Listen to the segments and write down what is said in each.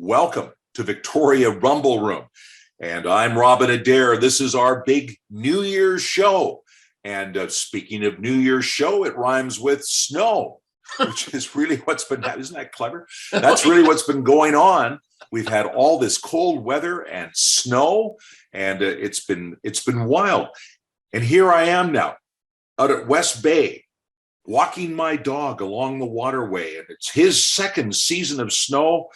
Welcome to Victoria Rumble Room. And I'm Robin Adair. This is our big New Year's show. And speaking of New Year's show, it rhymes with snow, which is really what's been, isn't that clever? That's really what's been going on. We've had all this cold weather and snow, and it's been wild. And here I am now out at West Bay, walking my dog along the waterway, and it's his second season of snow,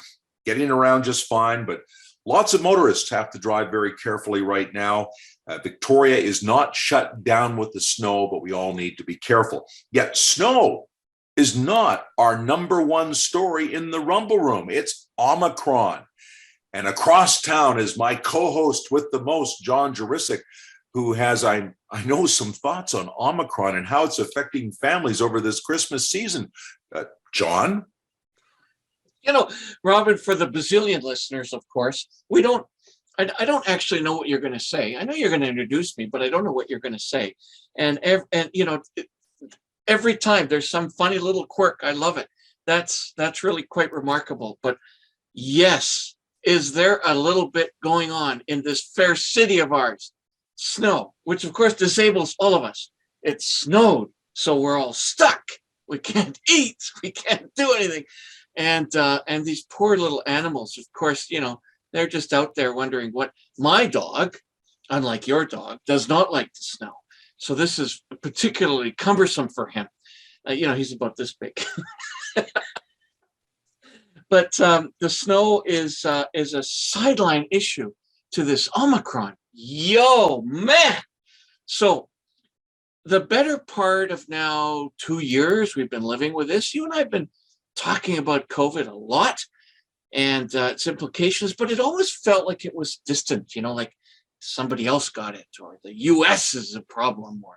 getting around just fine, but lots of motorists have to drive very carefully right now. Victoria is not shut down with the snow, but we all need to be careful. Yet snow is not our number one story in the Rumble Room. It's Omicron. And across town is my co-host with the most, John Jurisic, who has, I know, some thoughts on Omicron and how it's affecting families over this Christmas season. John? You know, Robin, for the bazillion listeners, of course, I don't actually know what you're going to say. I know you're going to introduce me, but I don't know what you're going to say. And every time there's some funny little quirk, I love it. That's really quite remarkable. But yes, is there a little bit going on in this fair city of ours? Snow, which of course disables all of us. It snowed, so we're all stuck. We can't eat. We can't do anything. And these poor little animals, of course, they're just out there wondering what my dog, unlike your dog, does not like the snow. So this is particularly cumbersome for him. He's about this big. But the snow is a sideline issue to this Omicron. Yo, man. So the better part of now 2 years we've been living with this. You and I have been talking about COVID a lot and its implications, but it always felt like it was distant, like somebody else got it, or the US is a problem, or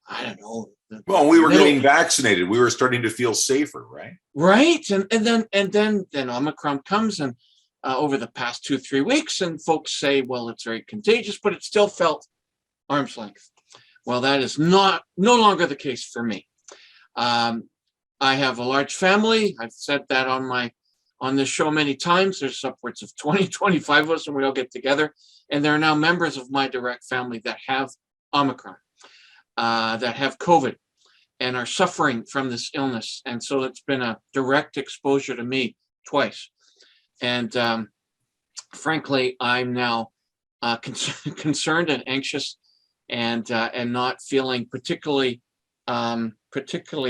I don't know. Well, we were getting vaccinated. We were starting to feel safer, right? Right. And then Omicron comes, and over the past 2-3 weeks, and folks say, well, it's very contagious, but it still felt arm's length. Well, that is no longer the case for me. I have a large family. I've said that on this show many times. There's upwards of 20, 25 of us, and we all get together. And there are now members of my direct family that have Omicron, that have COVID, and are suffering from this illness. And so it's been a direct exposure to me twice. And frankly, I'm now concerned and anxious, and not feeling particularly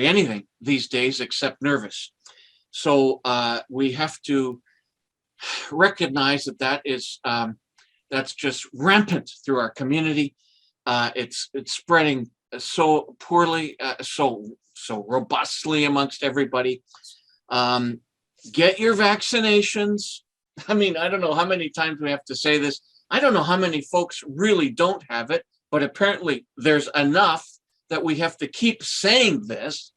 anything these days except nervous. So we have to recognize that's just rampant through our community. It's spreading so poorly, so robustly amongst everybody. Get your vaccinations. I mean, I don't know how many times we have to say this. I don't know how many folks really don't have it, but apparently there's enough that we have to keep saying this.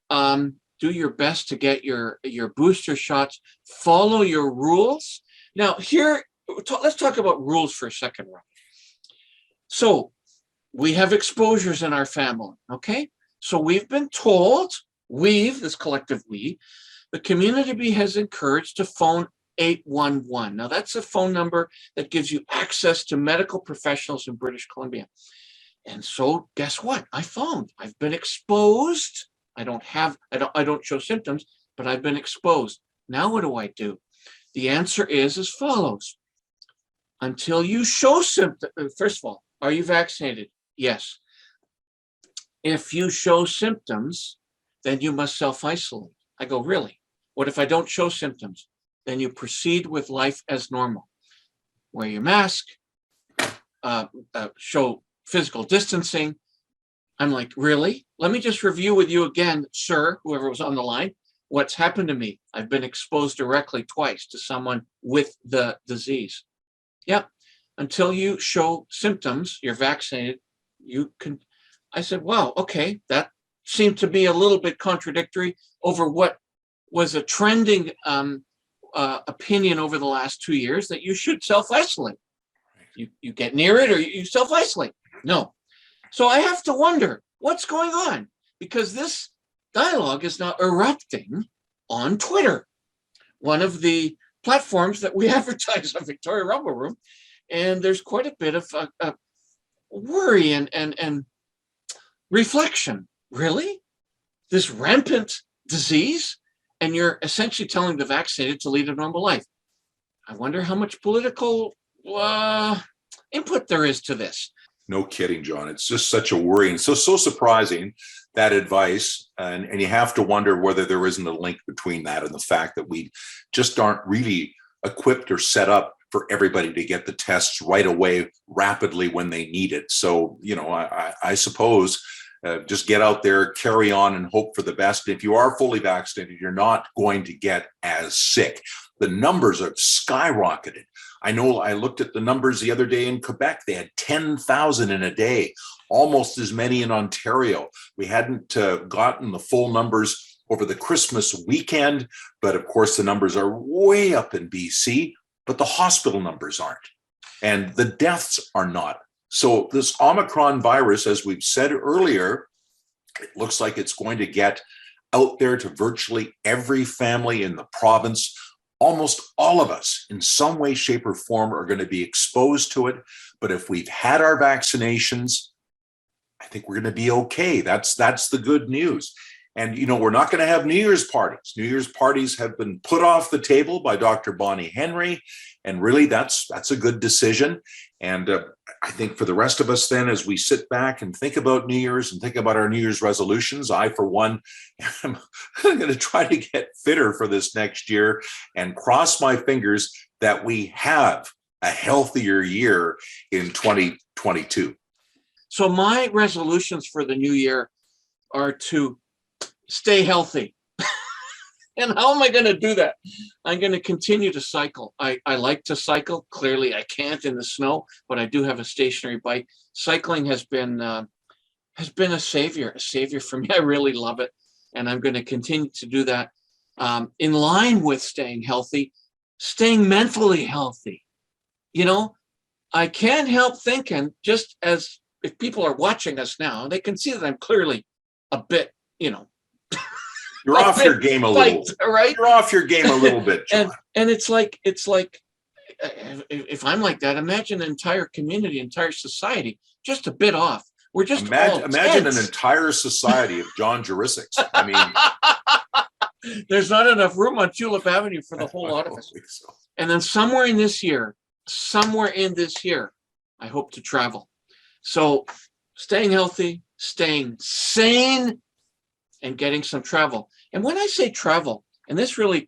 Do your best to get your booster shots. Follow your rules. Now, let's talk about rules for a second, Rob. So we have exposures in our family, okay? So we've been told, this collective we, the community has encouraged to phone 811. Now, that's a phone number that gives you access to medical professionals in British Columbia. And so guess what? I phoned. I've been exposed. I don't show symptoms, but I've been exposed. Now what do? The answer is as follows. Until you show symptoms, first of all, are you vaccinated? Yes. If you show symptoms, then you must self-isolate. I go, really? What if I don't show symptoms? Then you proceed with life as normal. Wear your mask, show physical distancing. I'm like, really? Let me just review with you again, sir, whoever was on the line, what's happened to me. I've been exposed directly twice to someone with the disease. Yeah, until you show symptoms, you're vaccinated, you can. I said, wow, okay, that seemed to be a little bit contradictory over what was a trending opinion over the last 2 years, that you should self-isolate. You get near it or you self-isolate. No. So I have to wonder what's going on, because this dialogue is now erupting on Twitter. One of the platforms that we advertise on Victoria Rumble Room, and there's quite a bit of worry and reflection. Really? This rampant disease? And you're essentially telling the vaccinated to lead a normal life. I wonder how much political input there is to this. No kidding, John. It's just such a worry, and so surprising, that advice. And you have to wonder whether there isn't a link between that and the fact that we just aren't really equipped or set up for everybody to get the tests right away, rapidly when they need it. So, I suppose just get out there, carry on, and hope for the best. If you are fully vaccinated, you're not going to get as sick. The numbers have skyrocketed. I know I looked at the numbers the other day in Quebec. They had 10,000 in a day, almost as many in Ontario. We hadn't gotten the full numbers over the Christmas weekend, but of course the numbers are way up in BC, but the hospital numbers aren't, and the deaths are not. So this Omicron virus, as we've said earlier, it looks like it's going to get out there to virtually every family in the province. Almost all of us, in some way, shape, or form, are going to be exposed to it. But if we've had our vaccinations, I think we're going to be okay. That's the good news. And, we're not going to have New Year's parties. New Year's parties have been put off the table by Dr. Bonnie Henry. And really, that's a good decision. And I think for the rest of us then, as we sit back and think about New Year's and think about our New Year's resolutions, I, for one, am going to try to get fitter for this next year and cross my fingers that we have a healthier year in 2022. So my resolutions for the new year are to stay healthy. And how am I going to do that? I'm going to continue to cycle. I like to cycle. Clearly, I can't in the snow, but I do have a stationary bike. Cycling has been a savior for me. I really love it, and I'm going to continue to do that. In line with staying healthy, staying mentally healthy. I can't help thinking, just as if people are watching us now, they can see that I'm clearly a bit, You're off your game a little, right? You're off your game a little bit, John. And it's like if I'm like that, imagine an entire community, entire society, just a bit off. We're just imagine an entire society of John Jurisics. I mean, there's not enough room on Tulip Avenue for the whole lot of us. So. And then somewhere in this year, I hope to travel. So staying healthy, staying sane, and getting some travel. And when I say travel, and this really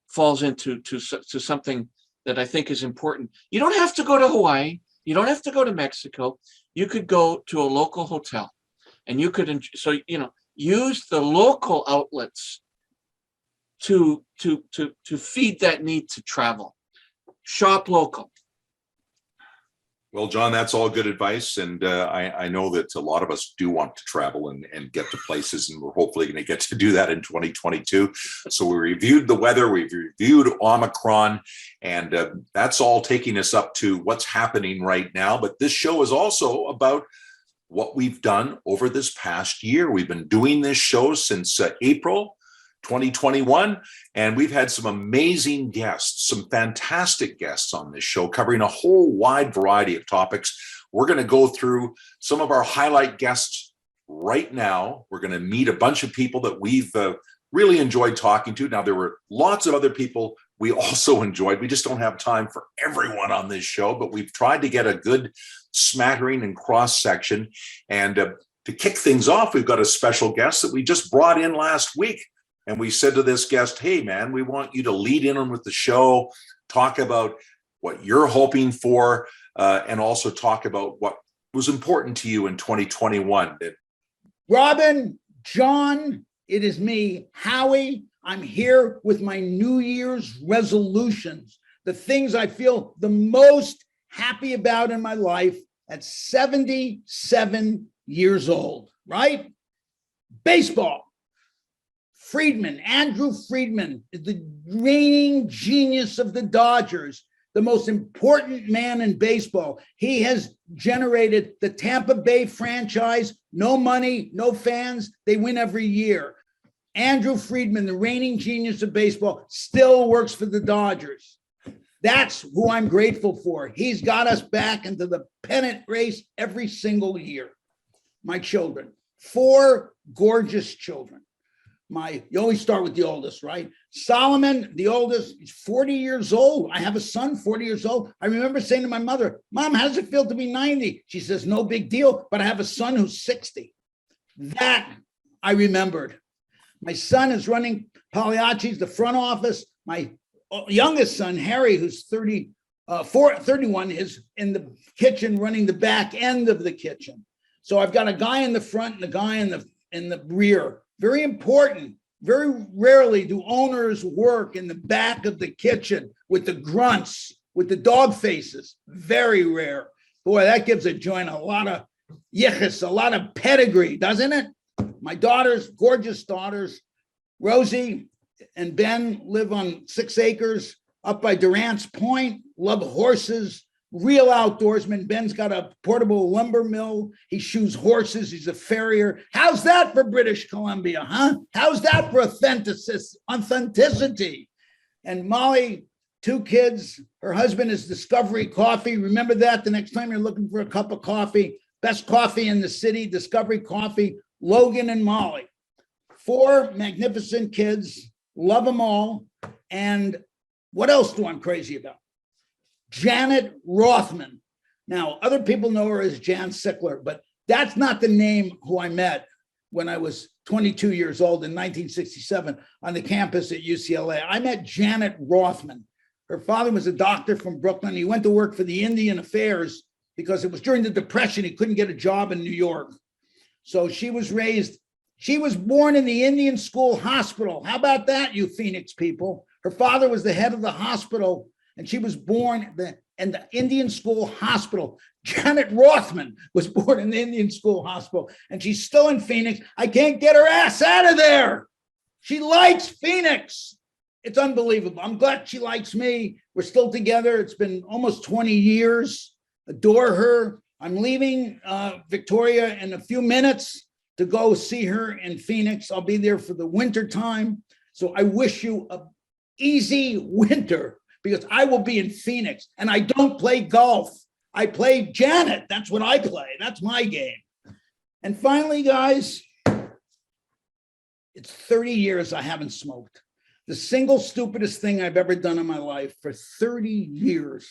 falls into something that I think is important. You don't have to go to Hawaii. You don't have to go to Mexico. You could go to a local hotel, and you could use the local outlets to feed that need to travel. Shop local. Well, John, that's all good advice. And I know that a lot of us do want to travel and get to places, and we're hopefully going to get to do that in 2022. So we reviewed the weather, we've reviewed Omicron, and that's all taking us up to what's happening right now. But this show is also about what we've done over this past year. We've been doing this show since April 2021, and we've had some amazing guests, some fantastic guests on this show, covering a whole wide variety of topics. We're going to go through some of our highlight guests right now. We're going to meet a bunch of people that we've really enjoyed talking to. Now, there were lots of other people we also enjoyed. We just don't have time for everyone on this show, but we've tried to get a good smattering and cross-section. And to kick things off, we've got a special guest that we just brought in last week. And we said to this guest, hey, man, we want you to lead in with the show, talk about what you're hoping for, and also talk about what was important to you in 2021. Robin, John, it is me, Howie. I'm here with my New Year's resolutions, the things I feel the most happy about in my life at 77 years old, right? Baseball. Andrew Friedman is the reigning genius of the Dodgers, the most important man in baseball. He has generated the Tampa Bay franchise, no money, no fans. They win every year. Andrew Friedman, the reigning genius of baseball, still works for the Dodgers. That's who I'm grateful for. He's got us back into the pennant race every single year. My children, 4 gorgeous children. You always start with the oldest, right? Solomon, the oldest, he's 40 years old. I have a son, 40 years old. I remember saying to my mother, Mom, how does it feel to be 90? She says, no big deal, but I have a son who's 60. That I remembered. My son is running Pagliacci's, the front office. My youngest son, Harry, who's 31, is in the kitchen running the back end of the kitchen. So I've got a guy in the front and a guy in the rear. Very important. Very rarely do owners work in the back of the kitchen with the grunts, with the dog faces. Very rare. Boy, that gives a joint a lot of yichus, a lot of pedigree, doesn't it? My daughters, gorgeous daughters, Rosie and Ben live on 6 acres up by Durant's Point, love horses, real outdoorsman. Ben's got a portable lumber mill. He shoes horses. He's a farrier. How's that for British Columbia, huh? How's that for authenticity? And Molly, 2 kids. Her husband is Discovery Coffee. Remember that the next time you're looking for a cup of coffee. Best coffee in the city, Discovery Coffee. Logan and Molly. 4 magnificent kids. Love them all. And what else do I'm crazy about? Janet Rothman. Now, other people know her as Jan Sickler, but that's not the name who I met when I was 22 years old in 1967 on the campus at UCLA. I met Janet Rothman. Her father was a doctor from Brooklyn. He went to work for the Indian Affairs because it was during the Depression. He couldn't get a job in New York. So she was born in the Indian School Hospital. How about that, you Phoenix people? Her father was the head of the hospital, and she was born in the Indian School Hospital. Janet Rothman was born in the Indian School Hospital, and she's still in Phoenix. I can't get her ass out of there. She likes Phoenix. It's unbelievable. I'm glad she likes me. We're still together. It's been almost 20 years. Adore her. I'm leaving Victoria in a few minutes to go see her in Phoenix. I'll be there for the winter time. So I wish you an easy winter because I will be in Phoenix and I don't play golf. I play Janet. That's what I play. That's my game. And finally, guys, it's 30 years I haven't smoked. The single stupidest thing I've ever done in my life for 30 years.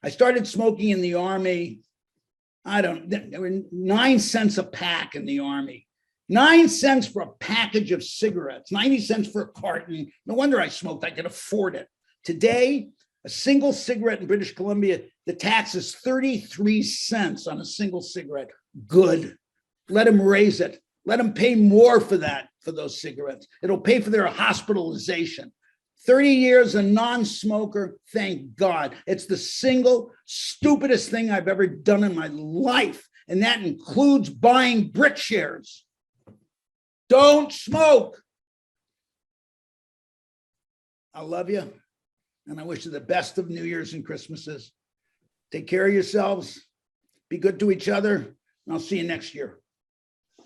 I started smoking in the Army. There were 9 cents a pack in the Army. 9 cents for a package of cigarettes, 90 cents for a carton. No wonder I smoked. I could afford it. Today, a single cigarette in British Columbia, the tax is 33 cents on a single cigarette. Good. Let them raise it. Let them pay more for that, for those cigarettes. It'll pay for their hospitalization. 30 years a non-smoker, thank God. It's the single stupidest thing I've ever done in my life. And that includes buying brick shares. Don't smoke. I love you. And I wish you the best of New Year's and Christmases. Take care of yourselves. Be good to each other. And I'll see you next year.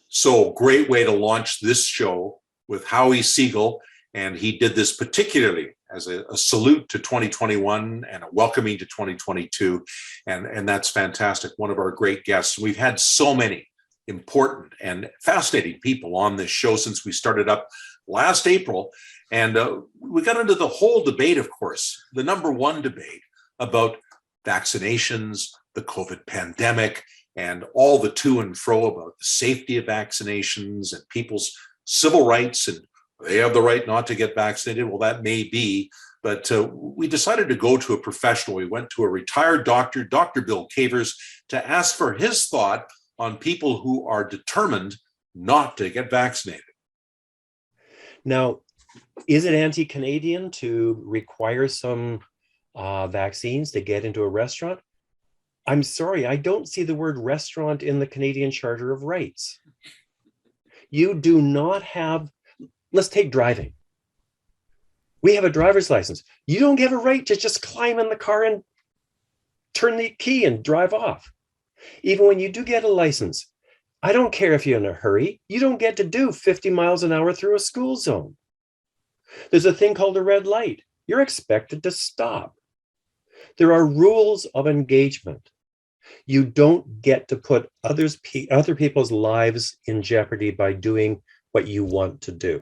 So great way to launch this show with Howie Siegel. And he did this particularly as a salute to 2021 and a welcoming to 2022. And that's fantastic. One of our great guests. We've had so many important and fascinating people on this show since we started up last April. And we got into the whole debate, of course, the number one debate about vaccinations, the COVID pandemic, and all the to and fro about the safety of vaccinations and people's civil rights, and they have the right not to get vaccinated. Well, that may be, but we decided to go to a professional. We went to a retired doctor, Dr. Bill Cavers, to ask for his thought on people who are determined not to get vaccinated. Now, is it anti-Canadian to require some vaccines to get into a restaurant? I'm sorry, I don't see the word restaurant in the Canadian Charter of Rights. You do not have, let's take driving. We have a driver's license. You don't have a right to just climb in the car and turn the key and drive off. Even when you do get a license, I don't care if you're in a hurry. You don't get to do 50 miles an hour through a school zone. There's a thing called a red light. You're expected to stop. There are rules of engagement. You don't get to put other people's lives in jeopardy by doing what you want to do.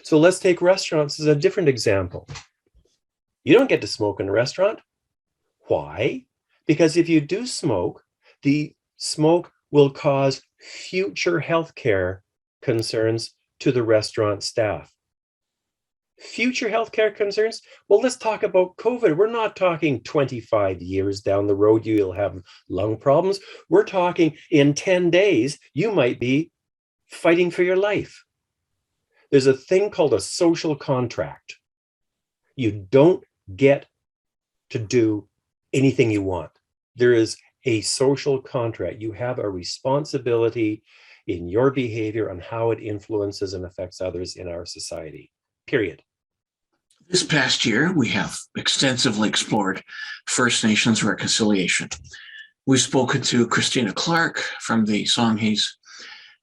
So let's take restaurants as a different example. You don't get to smoke in a restaurant. Why? Because if you do smoke, the smoke will cause future healthcare concerns to the restaurant staff. Future healthcare concerns? Well, let's talk about COVID. We're not talking 25 years down the road, you'll have lung problems. We're talking in 10 days, you might be fighting for your life. There's a thing called a social contract. You don't get to do anything you want. There is a social contract. You have a responsibility in your behavior on how it influences and affects others in our society, period. This past year, we have extensively explored First Nations reconciliation. We've spoken to Christina Clark from the Songhees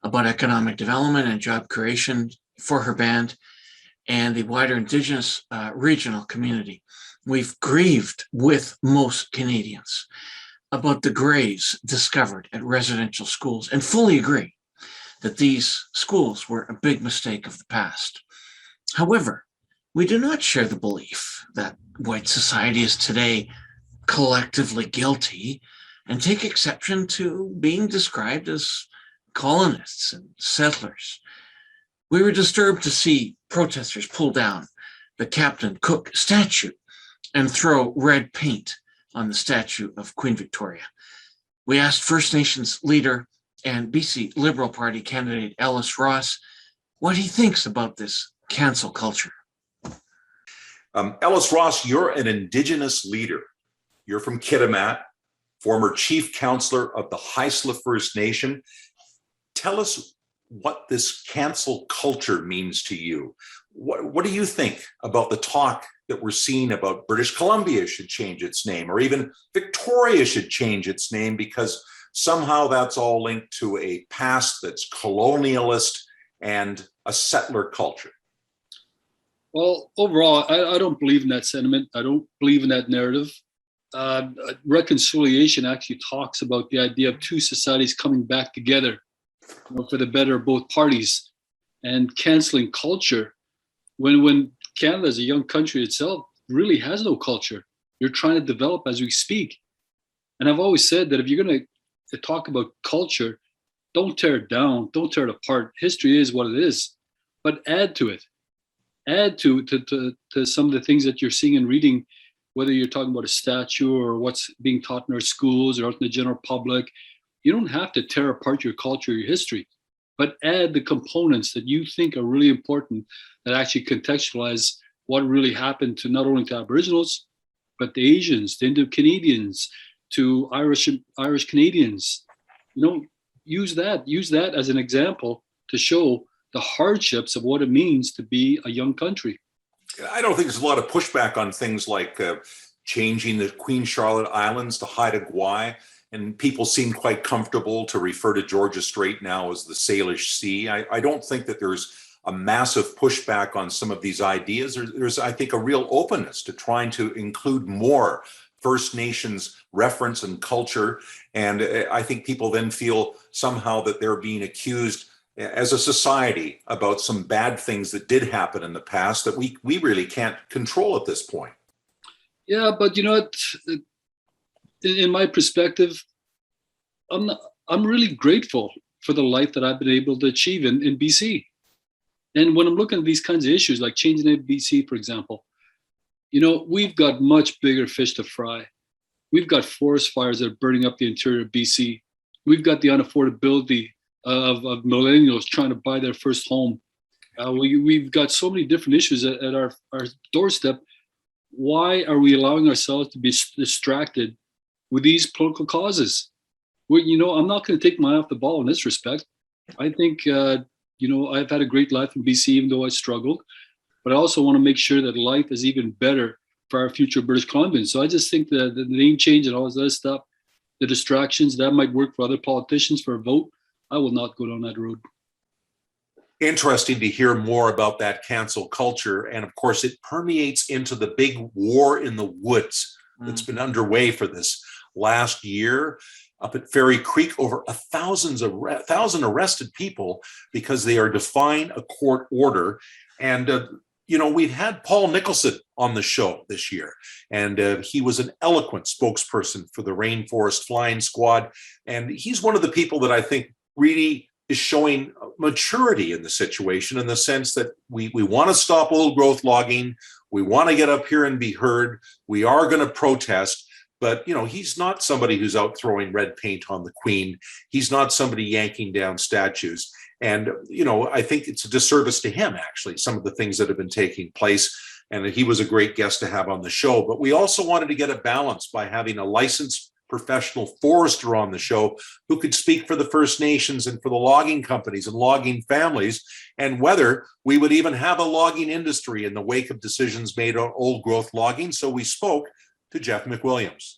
about economic development and job creation for her band and the wider Indigenous regional community. We've grieved with most Canadians about the graves discovered at residential schools and fully agree that these schools were a big mistake of the past. However, we do not share the belief that white society is today collectively guilty and take exception to being described as colonists and settlers. We were disturbed to see protesters pull down the Captain Cook statue and throw red paint on the statue of Queen Victoria. We asked First Nations leader and BC Liberal Party candidate Ellis Ross what he thinks about this cancel culture. Ellis Ross, you're an Indigenous leader. You're from Kitimat, former chief counselor of the Haisla First Nation. Tell us what this cancel culture means to you. What do you think about the talk that we're seeing about British Columbia should change its name, or even Victoria should change its name because somehow that's all linked to a past that's colonialist and a settler culture? Well, overall, I don't believe in that sentiment. I don't believe in that narrative. Reconciliation actually talks about the idea of two societies coming back together, for the better of both parties. And canceling culture, when Canada as a young country itself really has no culture. You're trying to develop as we speak. And I've always said that if you're going to talk about culture, don't tear it down, don't tear it apart. History is what it is, but add to it. Add to some of the things that you're seeing and reading, whether you're talking about a statue or what's being taught in our schools or out in the general public. You don't have to tear apart your culture, your history, but add the components that you think are really important that actually contextualize what really happened to not only to Aboriginals, but the Asians, the Indo-Canadians, to Irish Canadians. Use that as an example to show the hardships of what it means to be a young country. I don't think there's a lot of pushback on things like changing the Queen Charlotte Islands to Haida Gwaii, and people seem quite comfortable to refer to Georgia Strait now as the Salish Sea. I don't think that there's a massive pushback on some of these ideas. There's, I think, a real openness to trying to include more First Nations reference and culture. And I think people then feel somehow that they're being accused as a society about some bad things that did happen in the past that we really can't control at this point. Yeah, but you know what? In my perspective, I'm really grateful for the life that I've been able to achieve in BC. And when I'm looking at these kinds of issues, like changing in BC, for example, we've got much bigger fish to fry. We've got forest fires that are burning up the interior of BC. We've got the unaffordability of millennials trying to buy their first home. We've got so many different issues at our doorstep. Why are we allowing ourselves to be distracted with these political causes? I'm not going to take my eye off the ball in this respect. I think, I've had a great life in BC, even though I struggled. But I also want to make sure that life is even better for our future British Columbians. So I just think that the name change and all this other stuff, the distractions, that might work for other politicians for a vote. I will not go down that road. Interesting to hear more about that cancel culture. And of course, it permeates into the big war in the woods that's been underway for this last year. Up at Ferry Creek, over 1,000 arrested people because they are defying a court order. And, we've had Paul Nicholson on the show this year, and he was an eloquent spokesperson for the Rainforest Flying Squad. And he's one of the people that I think really is showing maturity in the situation, in the sense that we want to stop old growth logging. We want to get up here and be heard. We are going to protest. But, he's not somebody who's out throwing red paint on the Queen. He's not somebody yanking down statues. And, I think it's a disservice to him, actually, some of the things that have been taking place. And he was a great guest to have on the show. But we also wanted to get a balance by having a licensed professional forester on the show who could speak for the First Nations and for the logging companies and logging families, and whether we would even have a logging industry in the wake of decisions made on old growth logging. So we spoke to Jeff McWilliams.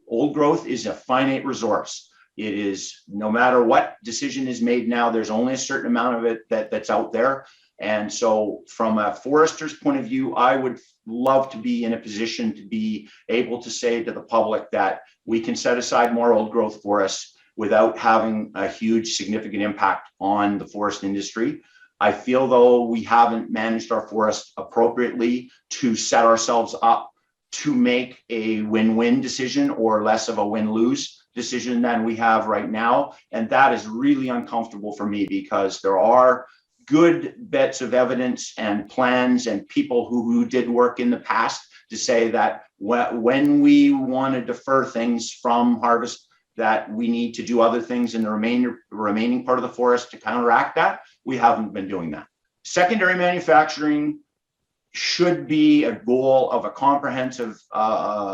Old growth is a finite resource. It is, no matter what decision is made now, there's only a certain amount of it that's out there. And so from a forester's point of view, I would love to be in a position to be able to say to the public that we can set aside more old growth forests without having a huge significant impact on the forest industry. I feel though we haven't managed our forest appropriately to set ourselves up to make a win-win decision or less of a win-lose decision than we have right now. And that is really uncomfortable for me, because there are good bits of evidence and plans and people who did work in the past to say that when we want to defer things from harvest, that we need to do other things in the remaining part of the forest to counteract that. We haven't been doing that. Secondary manufacturing should be a goal of a comprehensive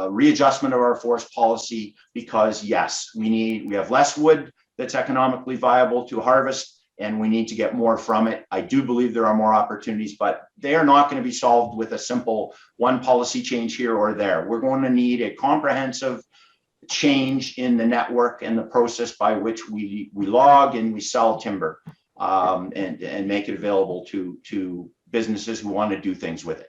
readjustment of our forest policy, because yes, we have less wood that's economically viable to harvest, and we need to get more from it. I do believe there are more opportunities, but they are not going to be solved with a simple one policy change here or there. We're going to need a comprehensive change in the network and the process by which we log and we sell timber, and make it available to businesses who want to do things with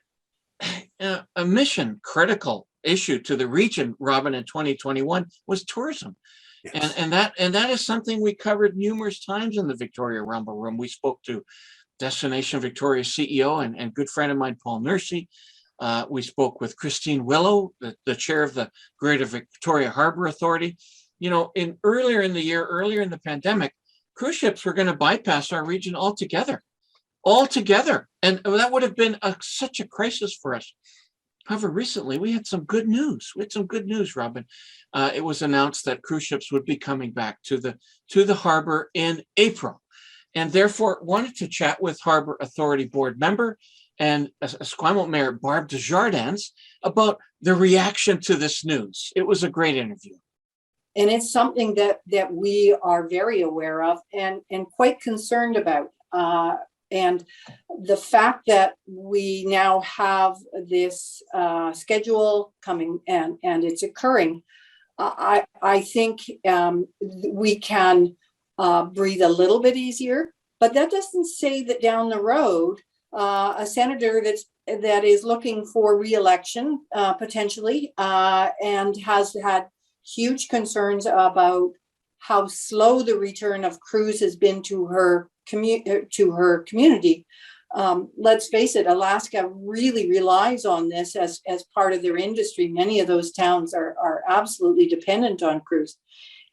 it. A mission critical issue to the region, Robin, in 2021 was tourism. Yes. And that is something we covered numerous times in the Victoria Rumble Room. We spoke to Destination Victoria CEO and good friend of mine, Paul Nursey. We spoke with Christine Willow, the chair of the Greater Victoria Harbour Authority. Earlier in the pandemic, cruise ships were going to bypass our region altogether. And that would have been such a crisis for us. However, recently we had some good news. Robin. It was announced that cruise ships would be coming back to the harbor in April, and therefore wanted to chat with Harbor Authority board member and Esquimalt Mayor Barb Desjardins about the reaction to this news. It was a great interview. And it's something that we are very aware of and quite concerned about. And the fact that we now have this schedule coming and it's occurring, I think we can breathe a little bit easier. But that doesn't say that down the road, a senator that is looking for re-election potentially and has had huge concerns about how slow the return of cruise has been to her community. Let's face it, Alaska really relies on this as part of their industry. Many of those towns are absolutely dependent on cruise.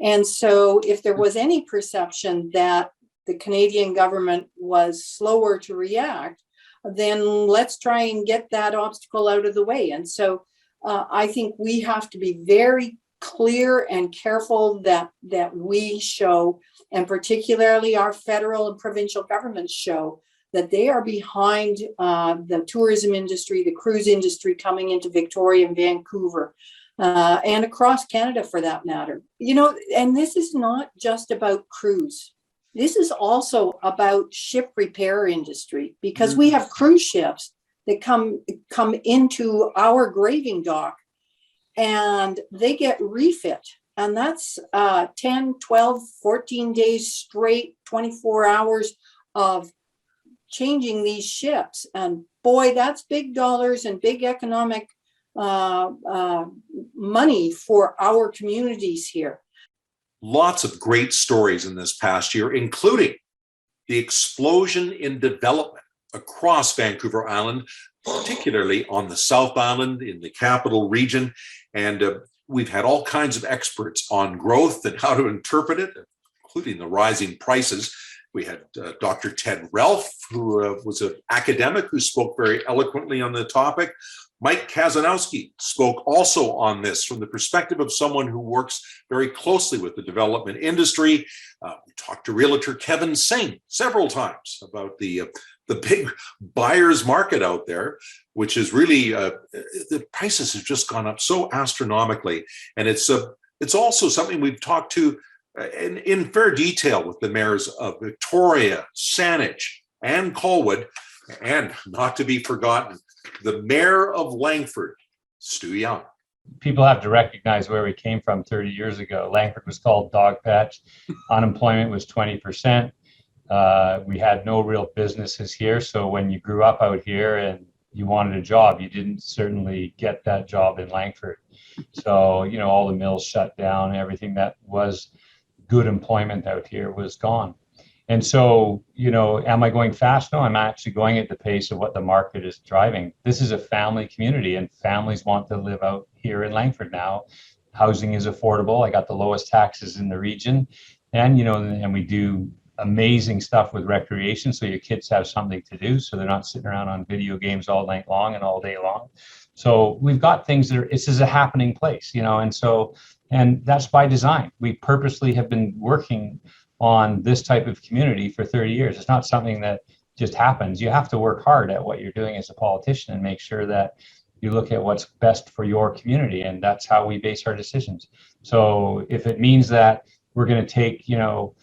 And so if there was any perception that the Canadian government was slower to react, then let's try and get that obstacle out of the way. And so I think we have to be very clear and careful that we show, and particularly our federal and provincial governments show, that they are behind the tourism industry, the cruise industry coming into Victoria and Vancouver, and across Canada for that matter. And this is not just about cruise. This is also about ship repair industry, because we have cruise ships that come into our graving dock and they get refit And that's 10, 12, 14 days straight, 24 hours of changing these ships. And boy, that's big dollars and big economic money for our communities here. Lots of great stories in this past year, including the explosion in development across Vancouver Island, particularly on the South Island in the capital region. And we've had all kinds of experts on growth and how to interpret it, including the rising prices. We had Dr. Ted Ralph, who was an academic who spoke very eloquently on the topic. Mike Kazanowski spoke also on this from the perspective of someone who works very closely with the development industry. We talked to realtor Kevin Singh several times about the big buyer's market out there, which is really, the prices have just gone up so astronomically. And it's also something we've talked to in fair detail with the mayors of Victoria, Saanich, and Colwood, and not to be forgotten, the mayor of Langford, Stu Young. People have to recognize where we came from 30 years ago. Langford was called Dogpatch. Unemployment was 20%. We had no real businesses here. So when you grew up out here and you wanted a job, you didn't certainly get that job in Langford. So, you know, all the mills shut down. Everything that was good employment out here was gone. And so, you know, am I going fast? No, I'm actually going at the pace of what the market is driving. This is a family community and families want to live out here in Langford now. Housing is affordable. I got the lowest taxes in the region. And, you know, and we do amazing stuff with recreation. So your kids have something to do. So they're not sitting around on video games all night long and all day long. So we've got things that are, this is a happening place, you know, and that's by design. We purposely have been working on this type of community for 30 years. It's not something that just happens. You have to work hard at what you're doing as a politician and make sure that you look at what's best for your community. And that's how we base our decisions. So if it means that we're going to take, you know,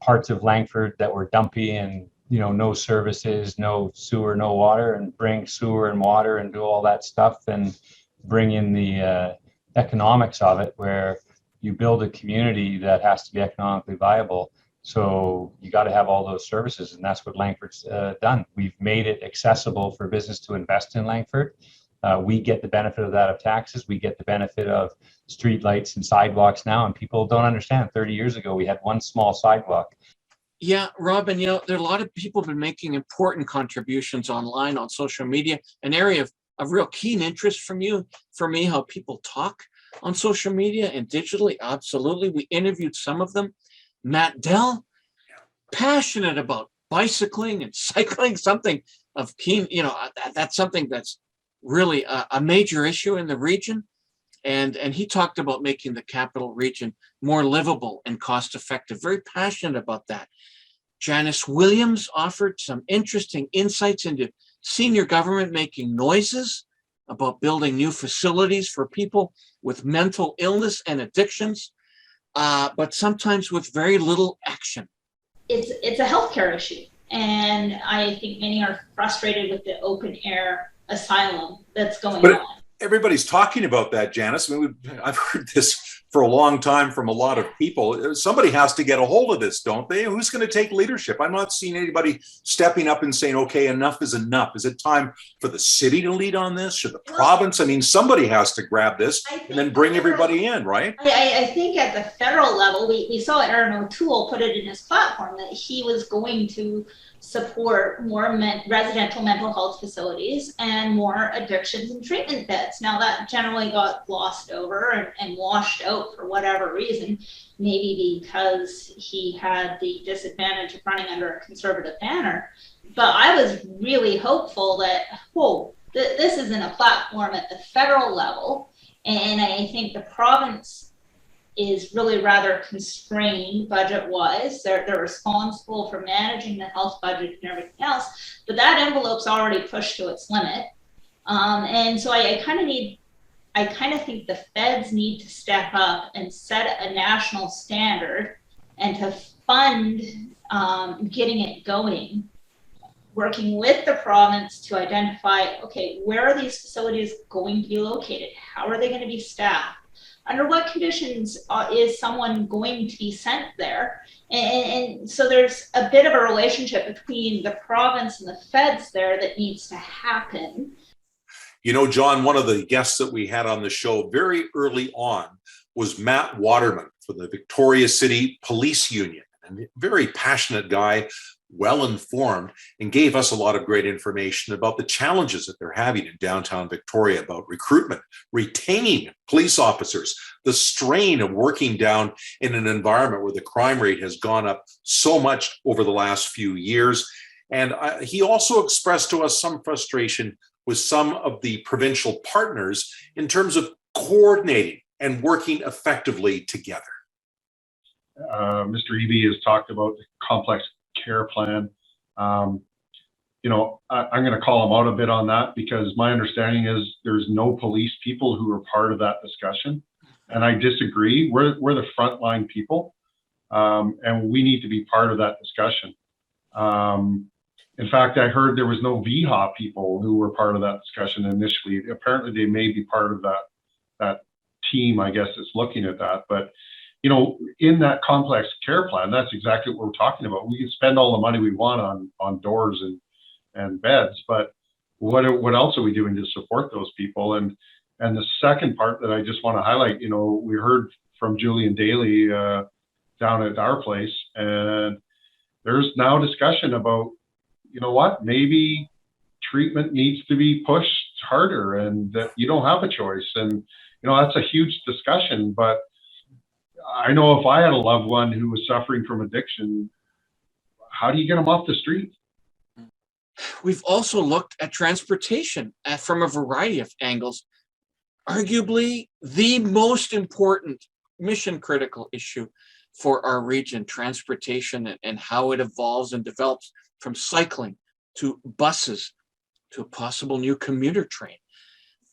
parts of Langford that were dumpy and, you know, no services, no sewer, no water, and bring sewer and water and do all that stuff and bring in the economics of it, where you build a community that has to be economically viable. So you got to have all those services. And that's what Langford's done. We've made it accessible for business to invest in Langford. We get the benefit of that of taxes. We get the benefit of street lights and sidewalks now. And people don't understand. 30 years ago, we had one small sidewalk. Yeah, Robin, you know, there are a lot of people have been making important contributions online on social media, an area of real keen interest from you, for me, how people talk on social media and digitally. Absolutely. We interviewed some of them. Matt Dell, passionate about bicycling and cycling, something of keen, you know, that's something that's really a major issue in the region. And he talked about making the capital region more livable and cost effective, very passionate about that. Janice Williams offered some interesting insights into senior government making noises about building new facilities for people with mental illness and addictions, but sometimes with very little action. It's a healthcare issue. And I think many are frustrated with the open air asylum that's going on. Everybody's talking about that, Janice. I mean, I've heard this for a long time from a lot of people. Somebody has to get a hold of this, don't they? Who's going to take leadership? I'm not seeing anybody stepping up and saying, okay, enough is enough. Is it time for the city to lead on this? Should the province? I mean, somebody has to grab this and then bring everybody in, right? I think at the federal level, we saw Aaron O'Toole put it in his platform that he was going to support more residential mental health facilities and more addictions and treatment beds. Now that generally got glossed over and washed out for whatever reason, maybe because he had the disadvantage of running under a conservative banner. But I was really hopeful that, this isn't a platform at the federal level. And I think the province is really rather constrained budget-wise. They're responsible for managing the health budget and everything else, but that envelope's already pushed to its limit. And so I kind of think the feds need to step up and set a national standard and to fund getting it going, working with the province to identify, okay, where are these facilities going to be located? How are they going to be staffed? under what conditions is someone going to be sent there? And so there's a bit of a relationship between the province and the feds there that needs to happen. You know, John, one of the guests that we had on the show very early on was Matt Waterman for the Victoria City Police Union, and a very passionate guy, well-informed, and gave us a lot of great information about the challenges that they're having in downtown Victoria about recruitment, retaining police officers, the strain of working down in an environment where the crime rate has gone up so much over the last few years. And he also expressed to us some frustration with some of the provincial partners in terms of coordinating and working effectively together. Mr. Eby has talked about the complex care plan. I'm going to call him out a bit on that, because my understanding is there's no police people who are part of that discussion. And I disagree. We're the frontline people, and we need to be part of that discussion. In fact, I heard there was no VHA people who were part of that discussion initially. Apparently, they may be part of that team, I guess, that's looking at that. But in that complex care plan, that's exactly what we're talking about. We can spend all the money we want on doors and beds, but what else are we doing to support those people? And the second part that I just want to highlight, we heard from Julian Daly down at our place, and there's now discussion about, maybe treatment needs to be pushed harder, and that you don't have a choice. And that's a huge discussion, but I know if I had a loved one who was suffering from addiction, how do you get them off the street? We've also looked at transportation from a variety of angles. Arguably the most important mission critical issue for our region, transportation and how it evolves and develops from cycling to buses to a possible new commuter train.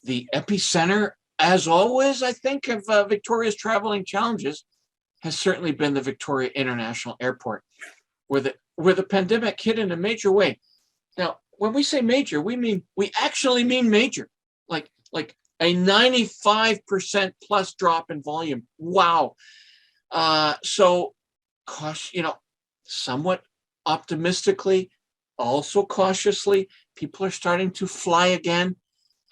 The epicenter, as always, I think, of Victoria's traveling challenges has certainly been the Victoria International Airport, where the pandemic hit in a major way. Now, when we say major, we actually mean major, like a 95% plus drop in volume. Wow. So, somewhat optimistically, also cautiously, people are starting to fly again,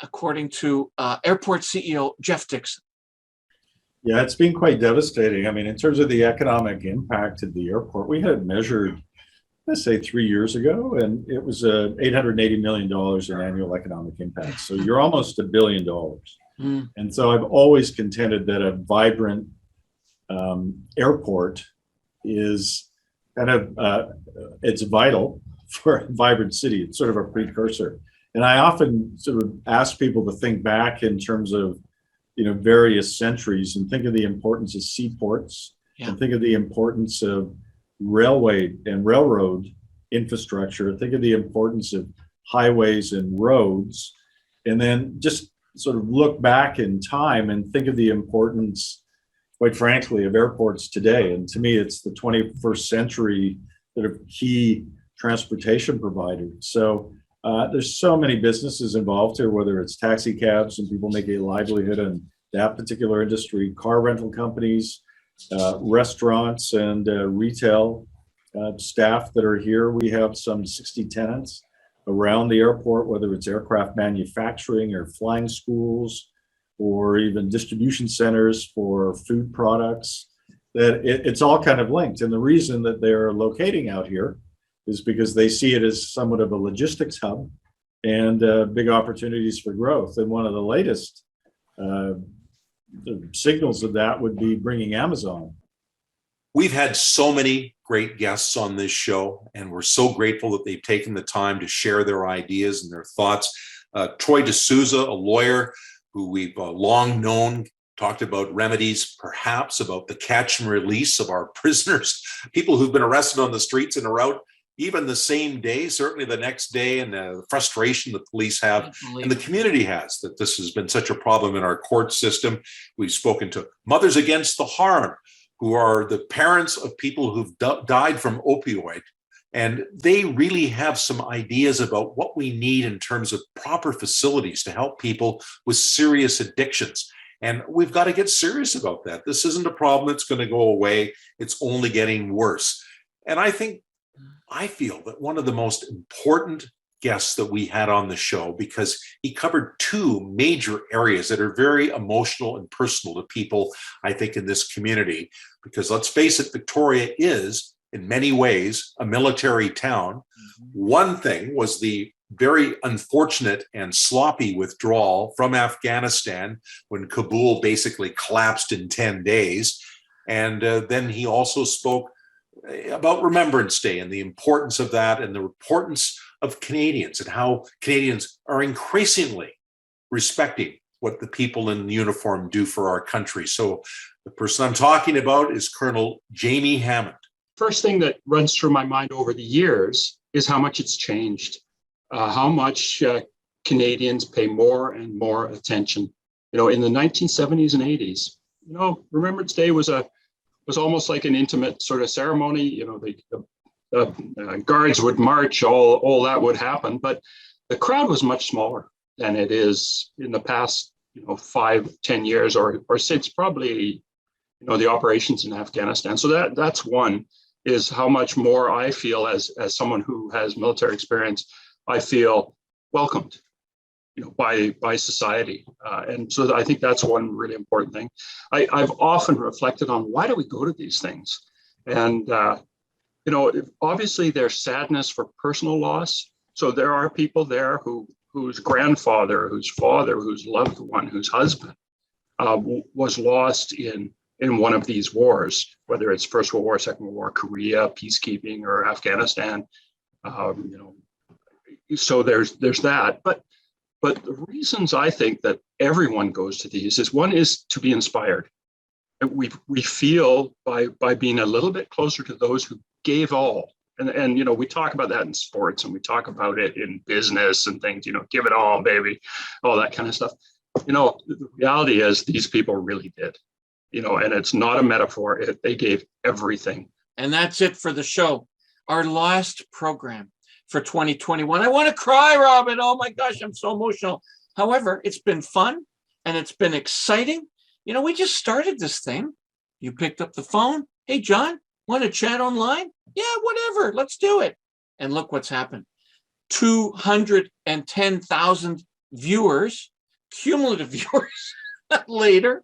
according to airport CEO Jeff Dixon. Yeah, it's been quite devastating. I mean, in terms of the economic impact of the airport, we had it measured, let's say 3 years ago, and it was $880 million in annual economic impact. So you're almost $1 billion. And so I've always contended that a vibrant airport is kind of, it's vital for a vibrant city. It's sort of a precursor. And I often sort of ask people to think back in terms of, various centuries, and think of the importance of seaports, and think of the importance of railway and railroad infrastructure, think of the importance of highways and roads, and then just sort of look back in time and think of the importance, quite frankly, of airports today. And to me, it's the 21st century sort of key transportation provider. So there's so many businesses involved here, whether it's taxi cabs and people make a livelihood in that particular industry, car rental companies, restaurants and retail staff that are here. We have some 60 tenants around the airport, whether it's aircraft manufacturing or flying schools, or even distribution centers for food products. That it's all kind of linked. And the reason that they're locating out here is because they see it as somewhat of a logistics hub and big opportunities for growth. And one of the latest signals of that would be bringing Amazon. We've had so many great guests on this show, and we're so grateful that they've taken the time to share their ideas and their thoughts. Troy D'Souza, a lawyer who we've long known, talked about remedies, perhaps about the catch and release of our prisoners, people who've been arrested on the streets and are out even the same day, certainly the next day, and the frustration the police have and the community has, that this has been such a problem in our court system. We've spoken to Mothers Against the Harm, who are the parents of people who've died from opioid. And they really have some ideas about what we need in terms of proper facilities to help people with serious addictions. And we've got to get serious about that. This isn't a problem that's going to go away. It's only getting worse. And I feel that one of the most important guests that we had on the show, because he covered two major areas that are very emotional and personal to people, I think, in this community. Because let's face it, Victoria is, in many ways, a military town. One thing was the very unfortunate and sloppy withdrawal from Afghanistan when Kabul basically collapsed in 10 days. And then he also spoke about Remembrance Day and the importance of that, and the importance of Canadians, and how Canadians are increasingly respecting what the people in uniform do for our country. So the person I'm talking about is Colonel Jamie Hammond. First thing that runs through my mind over the years is how much it's changed, how much Canadians pay more and more attention. In the 1970s and 80s, Remembrance Day was almost like an intimate sort of ceremony. The guards would march, all that would happen, but the crowd was much smaller than it is in the past, 5-10 years, or since probably, the operations in Afghanistan. So that's one, is how much more I feel as someone who has military experience, I feel welcomed, by society. And so I think that's one really important thing. I've often reflected on, why do we go to these things? And, obviously there's sadness for personal loss. So there are people there whose grandfather, whose father, whose loved one, whose husband was lost in one of these wars, whether it's First World War, Second World War, Korea, peacekeeping, or Afghanistan. So there's that. But the reasons I think that everyone goes to these is, one is to be inspired. And we feel by being a little bit closer to those who gave all. And we talk about that in sports, and we talk about it in business and things, give it all, baby, all that kind of stuff. The reality is these people really did, and it's not a metaphor. They gave everything. And that's it for the show. Our last program for 2021. I want to cry, Robin. Oh my gosh, I'm so emotional. However, it's been fun and it's been exciting. We just started this thing. You picked up the phone. Hey, John, want to chat online? Yeah, whatever. Let's do it. And look what's happened. 210,000 viewers, cumulative viewers later,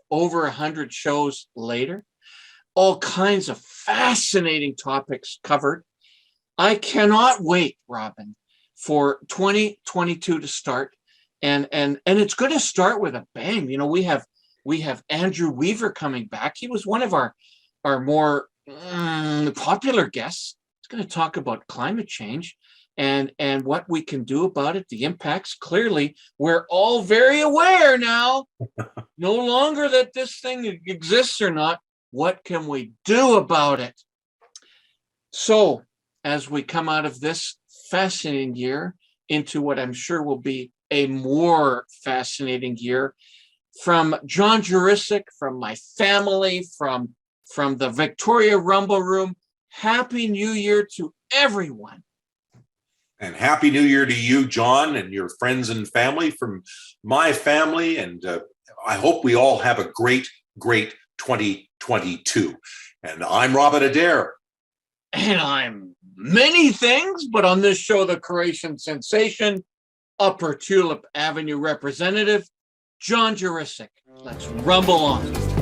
over 100 shows later, all kinds of fascinating topics covered. I cannot wait, Robin, for 2022 to start. And it's going to start with a bang. We have Andrew Weaver coming back. He was one of our more popular guests. He's going to talk about climate change and what we can do about it, the impacts. Clearly, we're all very aware now, no longer that this thing exists or not. What can we do about it? So, as we come out of this fascinating year into what I'm sure will be a more fascinating year, from John Jurisic, from my family, from the Victoria Rumble Room, Happy New Year to everyone. And Happy New Year to you, John, and your friends and family from my family. And I hope we all have a great, great 2022. And I'm Robin Adair. And I'm many things, but on this show, the Croatian sensation, Upper Tulip Avenue representative, John Jurisic. Let's rumble on.